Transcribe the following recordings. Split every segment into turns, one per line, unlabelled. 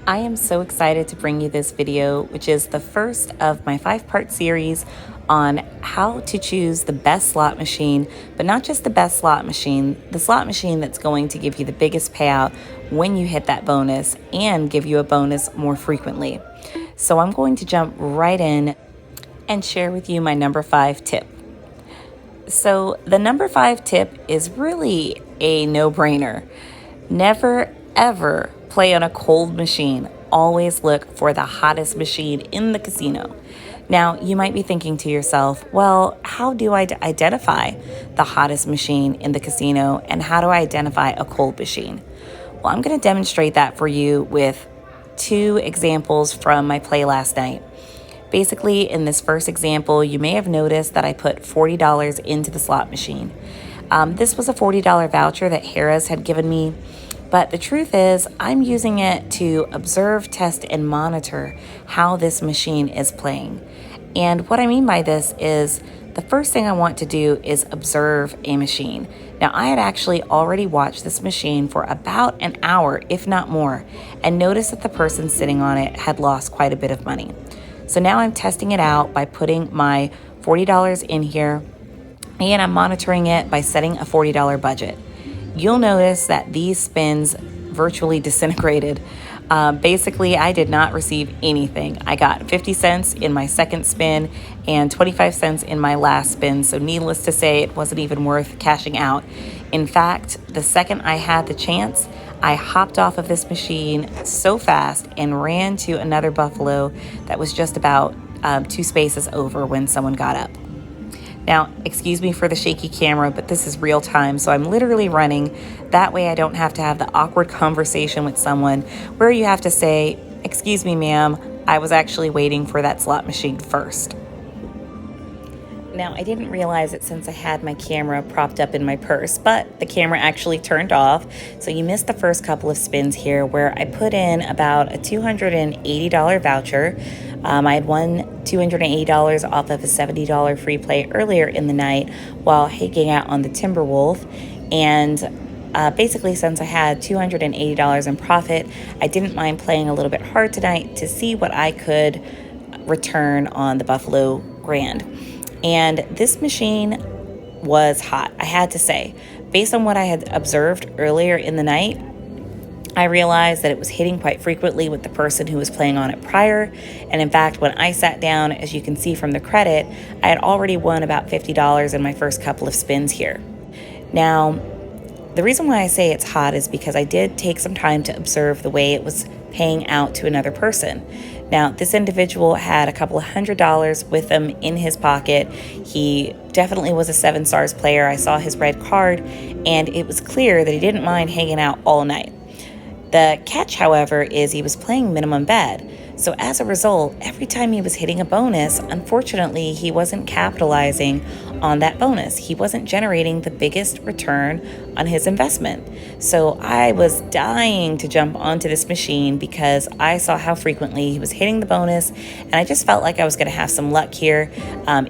I am so excited to bring you this video, which is the first of my 5-part series on how to choose the best slot machine, but not just the best slot machine, the slot machine that's going to give you the biggest payout when you hit that bonus and give you a bonus more frequently. So I'm going to jump right in and share with you my number 5 tip. So the number 5 tip is really a no-brainer. Never, ever play on a cold machine. Always look for the hottest machine in the casino. Now, you might be thinking to yourself, well, how do I identify the hottest machine in the casino, and how do I identify a cold machine? Well, I'm going to demonstrate that for you with 2 examples from my play last night. Basically, in this first example, you may have noticed that I put $40 into the slot machine. This was a $40 voucher that Harrah's had given me, but the truth is I'm using it to observe, test, and monitor how this machine is playing. And what I mean by this is the first thing I want to do is observe a machine. Now, I had actually already watched this machine for about an hour, if not more, and noticed that the person sitting on it had lost quite a bit of money. So now I'm testing it out by putting my $40 in here, and I'm monitoring it by setting a $40 budget. You'll notice that these spins virtually disintegrated. Basically, I did not receive anything. I got 50 cents in my second spin and 25 cents in my last spin, so needless to say, it wasn't even worth cashing out. In fact, the second I had the chance, I hopped off of this machine so fast and ran to another Buffalo that was just about 2 spaces over when someone got up. Now, excuse me for the shaky camera, but this is real time, so I'm literally running. That way I don't have to have the awkward conversation with someone where you have to say, "Excuse me, ma'am, I was actually waiting for that slot machine first." Now, I didn't realize it since I had my camera propped up in my purse, but the camera actually turned off. So you missed the first couple of spins here where I put in about a $280 voucher. I had won $280 off of a $70 free play earlier in the night while hanging out on the Timberwolf. And basically, since I had $280 in profit, I didn't mind playing a little bit hard tonight to see what I could return on the Buffalo Grand. And this machine was hot, I had to say. Based on what I had observed earlier in the night, I realized that it was hitting quite frequently with the person who was playing on it prior. And in fact, when I sat down, as you can see from the credit, I had already won about $50 in my first couple of spins here. Now, the reason why I say it's hot is because I did take some time to observe the way it was paying out to another person. Now, this individual had a couple of $100 with him in his pocket. He definitely was a 7 stars player. I saw his red card, and it was clear that he didn't mind hanging out all night. The catch, however, is he was playing minimum bet. So as a result, every time he was hitting a bonus, unfortunately, he wasn't capitalizing on that bonus. He wasn't generating the biggest return on his investment. So I was dying to jump onto this machine because I saw how frequently he was hitting the bonus, and I just felt like I was going to have some luck here.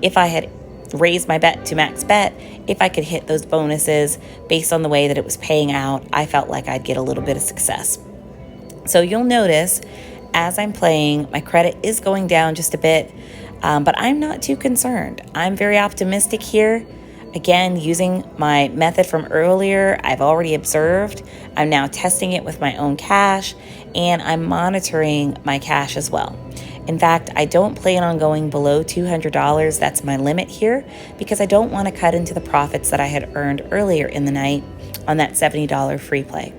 If I had raised my bet to max bet, if I could hit those bonuses based on the way that it was paying out, I felt like I'd get a little bit of success. So you'll notice as I'm playing, my credit is going down just a bit, but I'm not too concerned. I'm very optimistic here. Again, using my method from earlier, I've already observed. I'm now testing it with my own cash, and I'm monitoring my cash as well. In fact, I don't plan on going below $200. That's my limit here because I don't want to cut into the profits that I had earned earlier in the night on that $70 free play.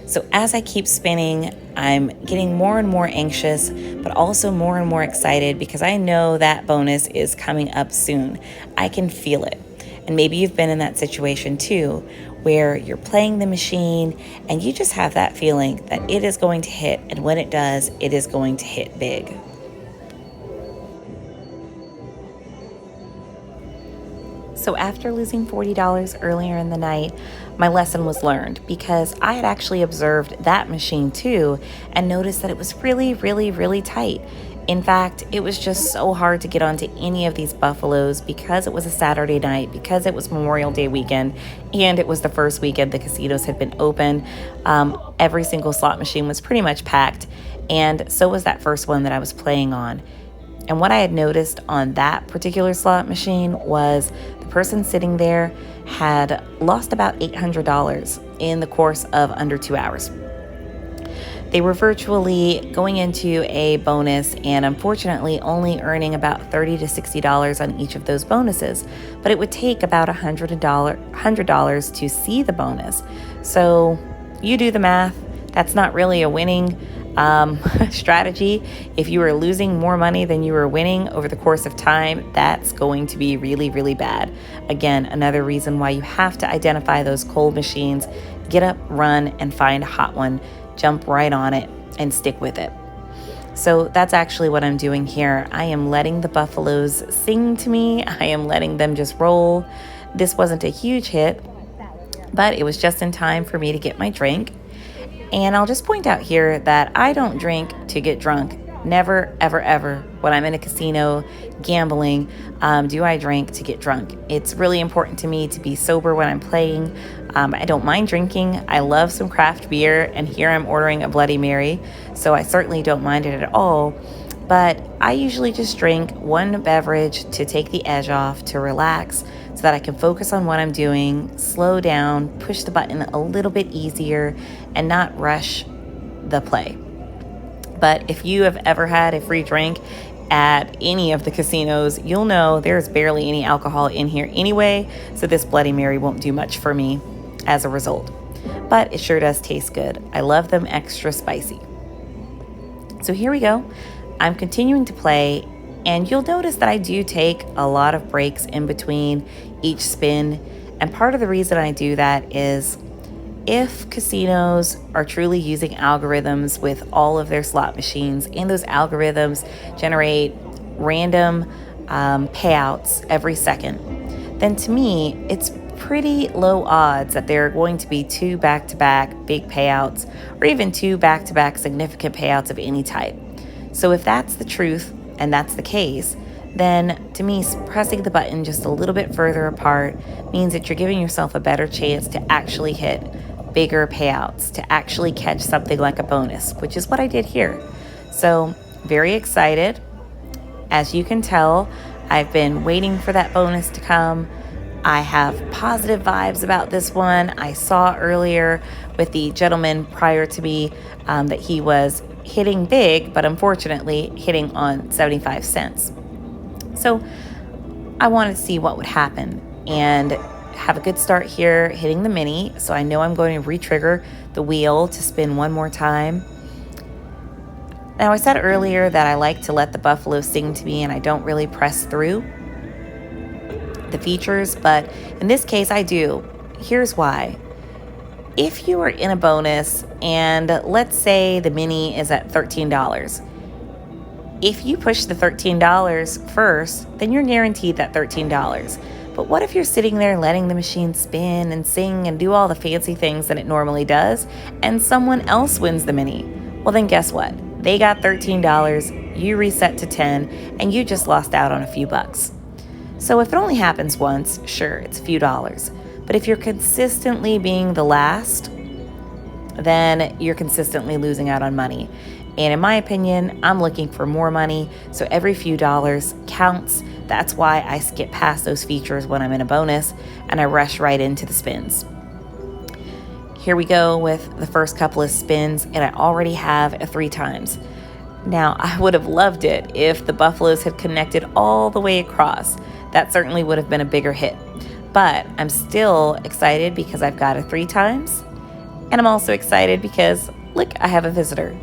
So as I keep spinning, I'm getting more and more anxious, but also more and more excited because I know that bonus is coming up soon. I can feel it. And maybe you've been in that situation too, where you're playing the machine and you just have that feeling that it is going to hit, and when it does, it is going to hit big. So after losing $40 earlier in the night, my lesson was learned because I had actually observed that machine too and noticed that it was really, really, really tight. In fact, it was just so hard to get onto any of these buffaloes because it was a Saturday night, because it was Memorial Day weekend, and it was the first weekend the casinos had been open. Every single slot machine was pretty much packed, and so was that first one that I was playing on. And what I had noticed on that particular slot machine was the person sitting there had lost about $800 in the course of under 2 hours. They were virtually going into a bonus and unfortunately only earning about $30 to $60 on each of those bonuses. But it would take about $100 to see the bonus. So you do the math. That's not really a winning strategy. If you are losing more money than you are winning over the course of time, that's going to be really, really bad. Again, another reason why you have to identify those cold machines, get up, run, and find a hot one. Jump right on it and stick with it. So that's actually what I'm doing here. I am letting the buffaloes sing to me. I am letting them just roll. This wasn't a huge hit, but it was just in time for me to get my drink. And I'll just point out here that I don't drink to get drunk. Never, ever, ever, when I'm in a casino gambling, do I drink to get drunk. It's really important to me to be sober when I'm playing. I don't mind drinking. I love some craft beer, and here I'm ordering a Bloody Mary, so I certainly don't mind it at all. But I usually just drink one beverage to take the edge off, to relax, so that I can focus on what I'm doing, slow down, push the button a little bit easier, and not rush the play. But if you have ever had a free drink at any of the casinos, you'll know there's barely any alcohol in here anyway, so this Bloody Mary won't do much for me as a result. But it sure does taste good. I love them extra spicy. So here we go. I'm continuing to play, and you'll notice that I do take a lot of breaks in between each spin. And part of the reason I do that is if casinos are truly using algorithms with all of their slot machines, and those algorithms generate random payouts every second, then to me, it's pretty low odds that there are going to be 2 back-to-back big payouts, or even 2 back-to-back significant payouts of any type. So if that's the truth, and that's the case, then to me, pressing the button just a little bit further apart means that you're giving yourself a better chance to actually hit bigger payouts, to actually catch something like a bonus, which is what I did here. So very excited. As you can tell, I've been waiting for that bonus to come. I have positive vibes about this one. I saw earlier with the gentleman prior to me that he was hitting big, but unfortunately hitting on 75 cents. So I wanted to see what would happen and have a good start here hitting the mini. So I know I'm going to re-trigger the wheel to spin one more time. Now, I said earlier that I like to let the buffalo sing to me and I don't really press through the features, but in this case I do. Here's why. If you are in a bonus and let's say the mini is at $13, if you push the $13 first, then you're guaranteed that $13. But what if you're sitting there letting the machine spin and sing and do all the fancy things that it normally does, and someone else wins the mini? Well, then guess what? They got $13, you reset to 10, and you just lost out on a few bucks. So if it only happens once, sure, it's a few dollars. But if you're consistently being the last, then you're consistently losing out on money. And in my opinion, I'm looking for more money, so every few dollars counts. That's why I skip past those features when I'm in a bonus, and I rush right into the spins. Here we go with the first couple of spins, and I already have a 3 times. Now, I would have loved it if the buffaloes had connected all the way across. That certainly would have been a bigger hit. But I'm still excited because I've got a 3 times, and I'm also excited because, look, I have a visitor.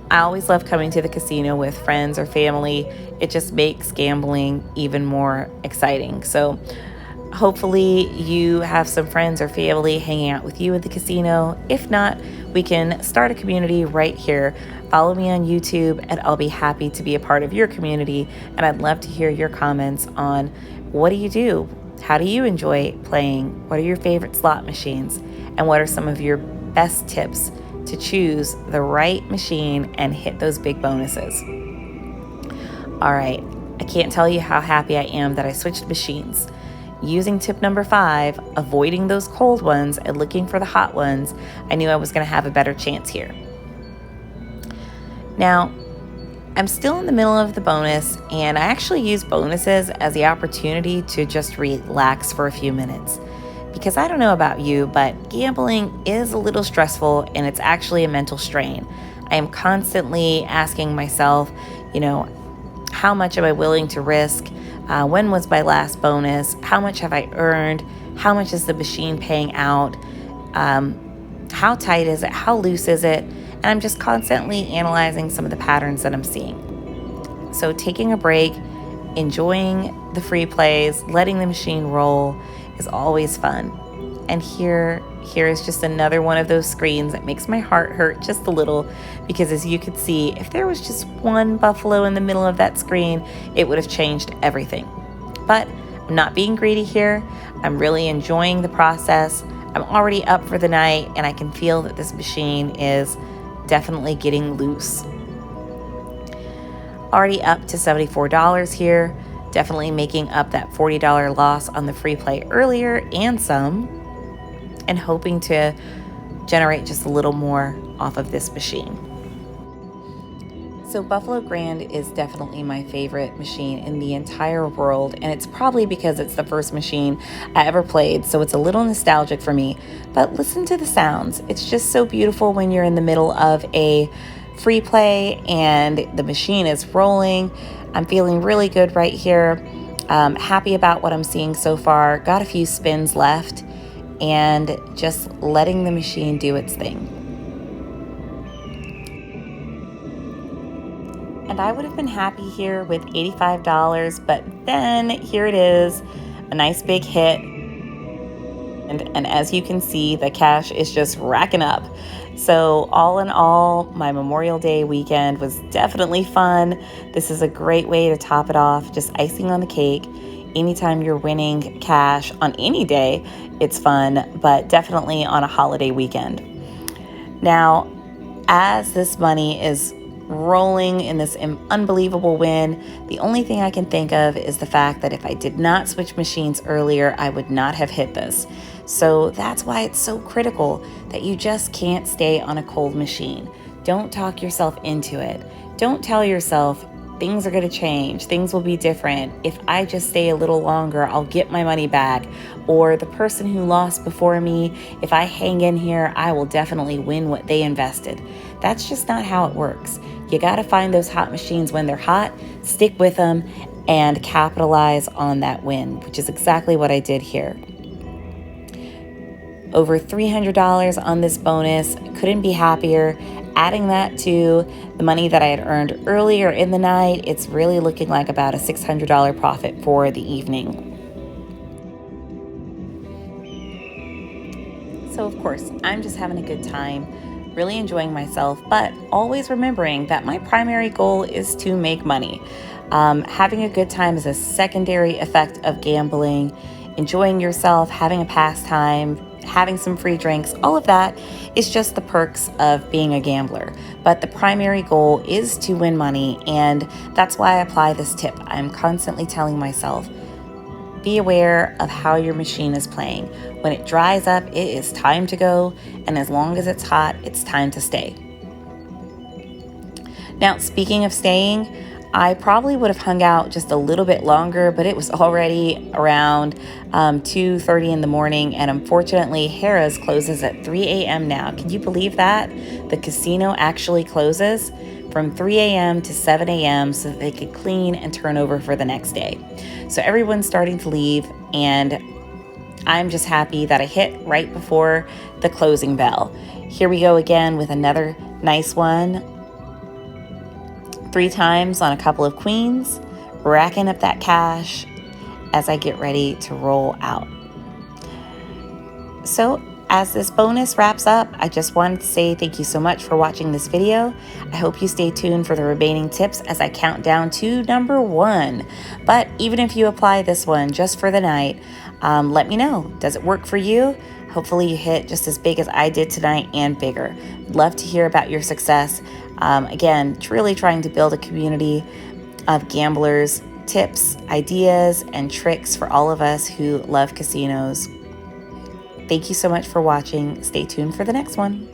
I always love coming to the casino with friends or family. It just makes gambling even more exciting. So hopefully you have some friends or family hanging out with you at the casino. If not, we can start a community right here. Follow me on YouTube and I'll be happy to be a part of your community. And I'd love to hear your comments on what do you do? How do you enjoy playing? What are your favorite slot machines? And what are some of your best tips to choose the right machine and hit those big bonuses. All right, I can't tell you how happy I am that I switched machines. Using tip number 5, avoiding those cold ones and looking for the hot ones, I knew I was going to have a better chance here. Now, I'm still in the middle of the bonus, and I actually use bonuses as the opportunity to just relax for a few minutes. Because I don't know about you, but gambling is a little stressful and it's actually a mental strain. I am constantly asking myself, how much am I willing to risk? When was my last bonus? How much have I earned? How much is the machine paying out? How tight is it? How loose is it? And I'm just constantly analyzing some of the patterns that I'm seeing. So taking a break, enjoying the free plays, letting the machine roll is always fun. And here is just another one of those screens that makes my heart hurt just a little, because as you could see, if there was just one buffalo in the middle of that screen, it would have changed everything. But I'm not being greedy here. I'm really enjoying the process. I'm already up for the night, and I can feel that this machine is definitely getting loose. Already up to $74 here, definitely making up that $40 loss on the free play earlier and some, and hoping to generate just a little more off of this machine. So Buffalo Grand is definitely my favorite machine in the entire world, and it's probably because it's the first machine I ever played, so it's a little nostalgic for me. But listen to the sounds. It's just so beautiful when you're in the middle of a free play and the machine is rolling. I'm feeling really good right here. Happy about what I'm seeing so far. Got a few spins left, and just letting the machine do its thing. And I would have been happy here with $85, but then here it is, a nice big hit. And as you can see, the cash is just racking up. So all in all, my Memorial Day weekend was definitely fun. This is a great way to top it off, just icing on the cake. Anytime you're winning cash on any day, it's fun, but definitely on a holiday weekend. Now, as this money is rolling in this unbelievable win, the only thing I can think of is the fact that if I did not switch machines earlier, I would not have hit this. So that's why it's so critical that you just can't stay on a cold machine. Don't talk yourself into it. Don't tell yourself things are going to change, things will be different. If I just stay a little longer, I'll get my money back. Or the person who lost before me, if I hang in here, I will definitely win what they invested. That's just not how it works. You got to find those hot machines when they're hot, stick with them, and capitalize on that win, which is exactly what I did here. Over $300 on this bonus, couldn't be happier. Adding that to the money that I had earned earlier in the night, it's really looking like about a $600 profit for the evening. So of course, I'm just having a good time, really enjoying myself, but always remembering that my primary goal is to make money. Having a good time is a secondary effect of gambling. Enjoying yourself, having a pastime, having some free drinks, all of that is just the perks of being a gambler. But the primary goal is to win money, and that's why I apply this tip. I'm constantly telling myself, be aware of how your machine is playing. When it dries up, it is time to go, and as long as it's hot, it's time to stay. Now, speaking of staying, I probably would have hung out just a little bit longer, but it was already around 2:30 in the morning, and unfortunately, Harrah's closes at 3 a.m. now. Can you believe that? The casino actually closes from 3 a.m. to 7 a.m. so that they could clean and turn over for the next day. So everyone's starting to leave, and I'm just happy that I hit right before the closing bell. Here we go again with another nice one. 3 times on a couple of queens, racking up that cash as I get ready to roll out. So as this bonus wraps up, I just wanted to say thank you so much for watching this video. I hope you stay tuned for the remaining tips as I count down to number 1. But even if you apply this one just for the night, let me know. Does it work for you? Hopefully you hit just as big as I did tonight and bigger. Love to hear about your success. Again, truly trying to build a community of gamblers, tips, ideas, and tricks for all of us who love casinos. Thank you so much for watching. Stay tuned for the next one.